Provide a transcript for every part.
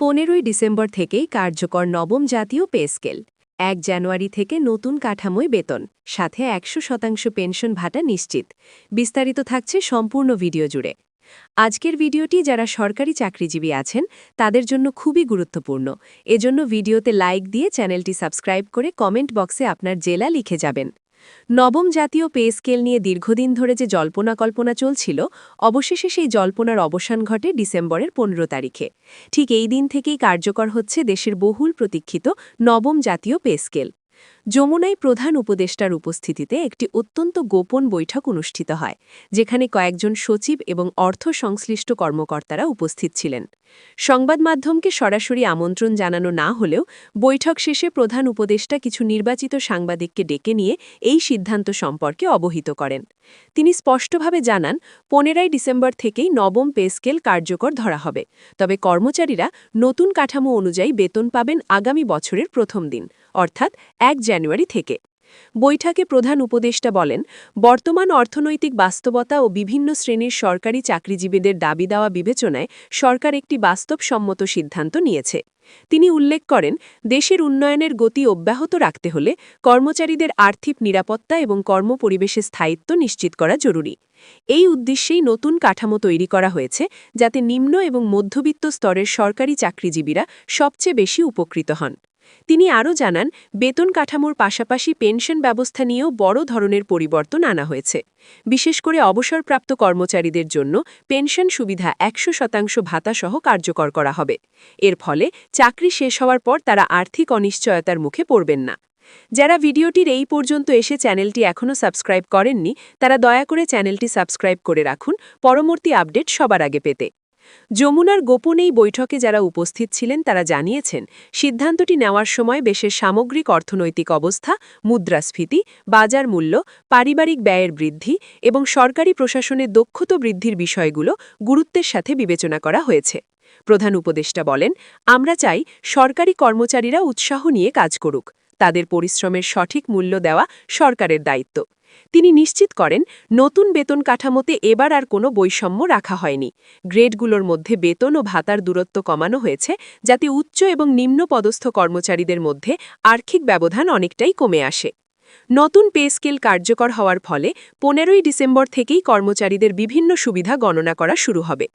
15ই December থেকেই কার্যকর নবম জাতীয় পে স্কেল। 1 জানুয়ারি থেকে নতুন কাঠামোয় বেতন, সাথে 100% পেনশন ভাতা নিশ্চিত। বিস্তারিত থাকছে সম্পূর্ণ ভিডিও জুড়ে। আজকের ভিডিওটি যারা সরকারি চাকরিজীবী আছেন তাদের জন্য খুবই গুরুত্বপূর্ণ। এজন্য ভিডিওতে লাইক দিয়ে চ্যানেলটি সাবস্ক্রাইব করে কমেন্ট বক্সে আপনার জেলা লিখে যাবেন। নবম জাতীয় পে স্কেল নিয়ে দীর্ঘদিন ধরে যে জল্পনা কল্পনা চলছিল, অবশেষে সেই জল্পনার অবসান ঘটে ডিসেম্বরের 15 তারিখে। ঠিক এই দিন থেকেই কার্যকর হচ্ছে দেশের বহুল প্রতীক্ষিত নবম জাতীয় পে স্কেল। যমুনায় প্রধান উপদেষ্টার উপস্থিতিতে একটি অত্যন্ত গোপন বৈঠক অনুষ্ঠিত হয়, যেখানে কয়েকজন সচিব এবং অর্থ সংশ্লিষ্ট কর্মকর্তারা উপস্থিত ছিলেন। সংবাদ মাধ্যমকে সরাসরি আমন্ত্রণ জানানো না হলেও বৈঠক শেষে প্রধান উপদেষ্টা কিছু নির্বাচিত সাংবাদিককে ডেকে নিয়ে এই সিদ্ধান্ত সম্পর্কে অবহিত করেন। তিনি স্পষ্টভাবে জানান, 15ই ডিসেম্বর থেকেই নবম পে স্কেল কার্যকর ধরা হবে, তবে কর্মচারীরা নতুন কাঠামো অনুযায়ী বেতন পাবেন আগামী বছরের প্রথম দিন, অর্থাৎ 1 জানুয়ারি থেকে। বৈঠকে প্রধান উপদেষ্টা বলেন, বর্তমান অর্থনৈতিক বাস্তবতা ও বিভিন্ন শ্রেণীর সরকারি চাকরিজীবীদের দাবি দেওয়া বিবেচনায় সরকার একটি বাস্তবসম্মত সিদ্ধান্ত নিয়েছে। তিনি উল্লেখ করেন, দেশের উন্নয়নের গতি অব্যাহত রাখতে হলে কর্মচারীদের আর্থিক নিরাপত্তা এবং কর্মপরিবেশে স্থায়িত্ব নিশ্চিত করা জরুরি। এই উদ্দেশ্যেই নতুন কাঠামো তৈরি করা হয়েছে, যাতে নিম্ন এবং মধ্যবিত্ত স্তরের সরকারি চাকরিজীবীরা সবচেয়ে বেশি উপকৃত হন। তিনি আরও জানান, বেতন কাঠামোর পাশাপাশি পেনশন ব্যবস্থা নিয়েও বড় ধরনের পরিবর্তন আনা হয়েছে। বিশেষ করে অবসরপ্রাপ্ত কর্মচারীদের জন্য পেনশন সুবিধা 100% ভাতাসহ কার্যকর করা হবে। এর ফলে চাকরি শেষ হওয়ার পর তারা আর্থিক অনিশ্চয়তার মুখে পড়বেন না। যারা ভিডিওটির এই পর্যন্ত এসে চ্যানেলটি এখনও সাবস্ক্রাইব করেননি, তারা দয়া করে চ্যানেলটি সাবস্ক্রাইব করে রাখুন পরবর্তী আপডেট সবার আগে পেতে। যমুনার গোপন এই বৈঠকে যারা উপস্থিত ছিলেন তারা জানিয়েছেন, সিদ্ধান্তটি নেওয়ার সময় দেশের সামগ্রিক অর্থনৈতিক অবস্থা, মুদ্রাস্ফীতি, বাজার মূল্য, পারিবারিক ব্যয়ের বৃদ্ধি এবং সরকারি প্রশাসনের দক্ষতা বৃদ্ধির বিষয়গুলো গুরুত্বের সাথে বিবেচনা করা হয়েছে। প্রধান উপদেষ্টা বলেন, আমরা চাই সরকারি কর্মচারীরা উৎসাহ নিয়ে কাজ করুক। তাদের পরিশ্রমের সঠিক মূল্য দেওয়া সরকারের দায়িত্ব। তিনি নিশ্চিত করেন, নতুন বেতন কাঠামোতে এবার আর কোনো বৈষম্য রাখা হয়নি। গ্রেডগুলোর মধ্যে বেতন ও ভাতার দূরত্ব কমানো হয়েছে, যাতে উচ্চ এবং নিম্ন পদস্থ কর্মচারীদের মধ্যে আর্থিক ব্যবধান অনেকটাই কমে আসে। নতুন পে স্কেল কার্যকর হওয়ার ফলে 15ই ডিসেম্বর থেকেই কর্মচারীদের বিভিন্ন সুবিধা গণনা করা শুরু হবে।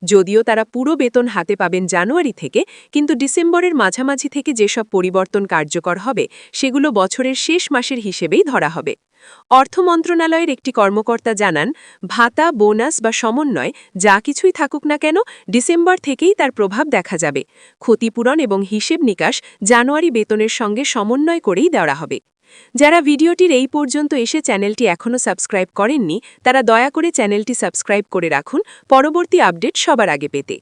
যদিও তারা পুরো বেতন হাতে পাবেন জানুয়ারি থেকে, কিন্তু ডিসেম্বরের মাঝামাঝি থেকে যেসব পরিবর্তন কার্যকর হবে সেগুলো বছরের শেষ মাসের হিসেবেই ধরা হবে। অর্থ মন্ত্রণালয়ের একটি কর্মকর্তা জানান, ভাতা, বোনাস বা সমন্বয় যা কিছুই থাকুক না কেন, ডিসেম্বর থেকেই তার প্রভাব দেখা যাবে। ক্ষতিপূরণ এবং হিসেব নিকাশ জানুয়ারি বেতনের সঙ্গে সমন্বয় করেই দেওয়া হবে। যারা ভিডিওটির এই পর্যন্ত এসে চ্যানেলটি এখনও সাবস্ক্রাইব করেননি, তারা দয়া করে চ্যানেলটি সাবস্ক্রাইব করে রাখুন পরবর্তী আপডেট সবার আগে পেতে।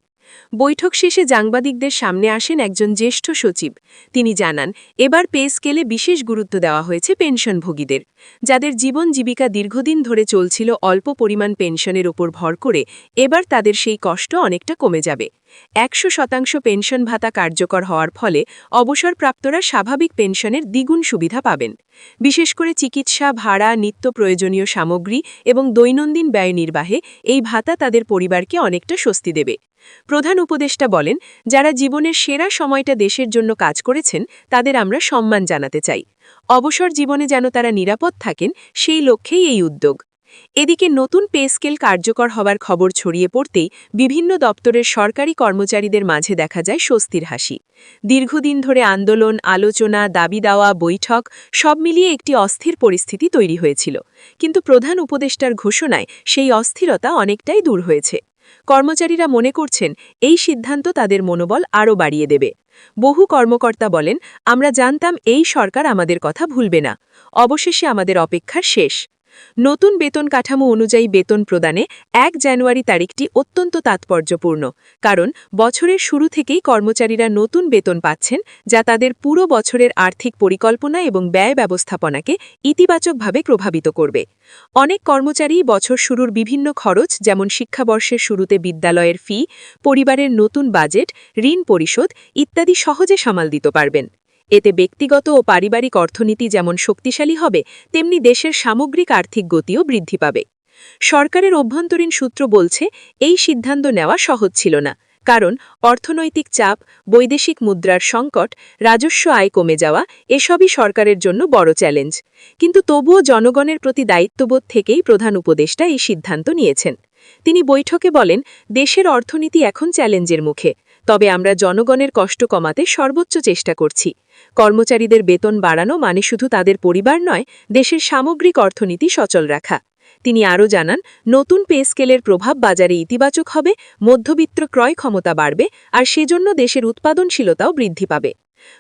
বৈঠক শেষে সাংবাদিকদের সামনে আসেন একজন জ্যেষ্ঠ সচিব। তিনি জানান, এবার পে স্কেলে বিশেষ গুরুত্ব দেওয়া হয়েছে পেনশনভোগীদের, যাদের জীবন জীবিকা দীর্ঘদিন ধরে চলছিল অল্প পরিমাণ পেনশনের ওপর ভর করে। এবার তাদের সেই কষ্ট অনেকটা কমে যাবে। 100% পেনশন ভাতা কার্যকর হওয়ার ফলে অবসরপ্রাপ্তরা স্বাভাবিক পেনশনের দ্বিগুণ সুবিধা পাবেন। বিশেষ করে চিকিৎসা, ভাড়া, নিত্য প্রয়োজনীয় সামগ্রী এবং দৈনন্দিন ব্যয় নির্বাহে এই ভাতা তাদের পরিবারকে অনেকটা স্বস্তি দেবে। প্রধান উপদেষ্টা বলেন, যারা জীবনের সেরা সময়টা দেশের জন্য কাজ করেছেন তাদের আমরা সম্মান জানাতে চাই। অবসর জীবনে যেন তারা নিরাপদ থাকেন, সেই লক্ষ্যেই এই উদ্যোগ। এদিকে নতুন পে স্কেল কার্যকর হওয়ার খবর ছড়িয়ে পড়তেই বিভিন্ন দপ্তরের সরকারি কর্মচারীদের মাঝে দেখা যায় স্বস্তির হাসি। দীর্ঘদিন ধরে আন্দোলন, আলোচনা, দাবি দেওয়া, বৈঠক সব মিলিয়ে একটি অস্থির পরিস্থিতি তৈরি হয়েছিল, কিন্তু প্রধান উপদেষ্টার ঘোষণায় সেই অস্থিরতা অনেকটাই দূর হয়েছে। কর্মচারীরা মনে করছেন, এই সিদ্ধান্ত তাদের মনোবল আরও বাড়িয়ে দেবে। বহু কর্মকর্তা বলেন, আমরা জানতাম এই সরকার আমাদের কথা ভুলবে না। অবশেষে আমাদের অপেক্ষা শেষ। নতুন বেতন কাঠামো অনুযায়ী বেতন প্রদানে 1 জানুয়ারি তারিখটি অত্যন্ত তাৎপর্যপূর্ণ, কারণ বছরের শুরু থেকেই কর্মচারীরা নতুন বেতন পাচ্ছেন, যা তাদের পুরো বছরের আর্থিক পরিকল্পনা এবং ব্যয় ব্যবস্থাপনাকে ইতিবাচকভাবে প্রভাবিত করবে। অনেক কর্মচারী বছর শুরুর বিভিন্ন খরচ, যেমন শিক্ষাবর্ষের শুরুতে বিদ্যালয়ের ফি, পরিবারের নতুন বাজেট, ঋণ পরিশোধ ইত্যাদি সহজে সামাল দিতে পারবেন। এতে ব্যক্তিগত ও পারিবারিক অর্থনীতি যেমন শক্তিশালী হবে, তেমনি দেশের সামগ্রিক আর্থিক গতিও বৃদ্ধি পাবে। সরকারের অভ্যন্তরীণ সূত্র বলছে, এই সিদ্ধান্ত নেওয়া সহজ ছিল না, কারণ অর্থনৈতিক চাপ, বৈদেশিক মুদ্রার সংকট, রাজস্ব আয় কমে যাওয়া এসবই সরকারের জন্য বড় চ্যালেঞ্জ। কিন্তু তবুও জনগণের প্রতি দায়িত্ববোধ থেকেই প্রধান উপদেষ্টা এই সিদ্ধান্ত নিয়েছেন। তিনি বৈঠকে বলেন, দেশের অর্থনীতি এখন চ্যালেঞ্জের মুখে, তবে আমরা জনগণের কষ্ট কমাতে সর্বোচ্চ চেষ্টা করছি। কর্মচারীদের বেতন বাড়ানো মানে শুধু তাদের পরিবার নয়, দেশের সামগ্রিক অর্থনীতি সচল রাখা। তিনি আরও জানান, নতুন পে স্কেলের প্রভাব বাজারে ইতিবাচক হবে, মধ্যবিত্ত ক্রয় ক্ষমতা বাড়বে, আর সেজন্য দেশের উৎপাদনশীলতাও বৃদ্ধি পাবে।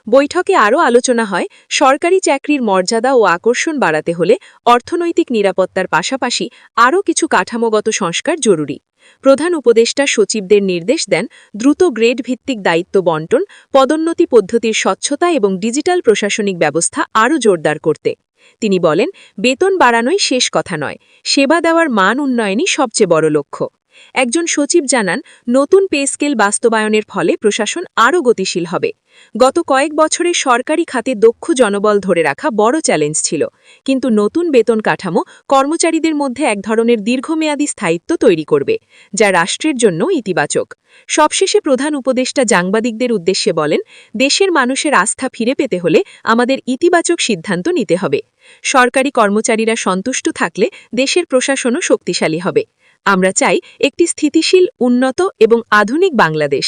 বৈঠকে আরও আলোচনা হয়, সরকারি চাকরির মর্যাদা ও আকর্ষণ বাড়াতে হলে অর্থনৈতিক নিরাপত্তার পাশাপাশি আরও কিছু কাঠামোগত সংস্কার জরুরি। প্রধান উপদেষ্টা সচিবদের নির্দেশ দেন, দ্রুত গ্রেড ভিত্তিক দায়িত্ব বণ্টন, পদোন্নতি পদ্ধতির স্বচ্ছতা এবং ডিজিটাল প্রশাসনিক ব্যবস্থা আরও জোরদার করতে। তিনি বলেন, বেতন বাড়ানোই শেষ কথা নয়, সেবা দেওয়ার মান উন্নয়নই সবচেয়ে বড় লক্ষ্য। একজন সচিব জানান, নতুন পে স্কেল বাস্তবায়নের ফলে প্রশাসন আরও গতিশীল হবে। গত কয়েক বছরে সরকারি খাতে দক্ষ জনবল ধরে রাখা বড় চ্যালেঞ্জ ছিল, কিন্তু নতুন বেতন কাঠামো কর্মচারীদের মধ্যে এক ধরনের দীর্ঘমেয়াদী স্থায়িত্ব তৈরি করবে, যা রাষ্ট্রের জন্য ইতিবাচক। সবশেষে প্রধান উপদেষ্টা সাংবাদিকদের উদ্দেশ্যে বলেন, দেশের মানুষের আস্থা ফিরে পেতে হলে আমাদের ইতিবাচক সিদ্ধান্ত নিতে হবে। সরকারি কর্মচারীরা সন্তুষ্ট থাকলে দেশের প্রশাসনও শক্তিশালী হবে। আমরা চাই একটি স্থিতিশীল, উন্নত এবং আধুনিক বাংলাদেশ।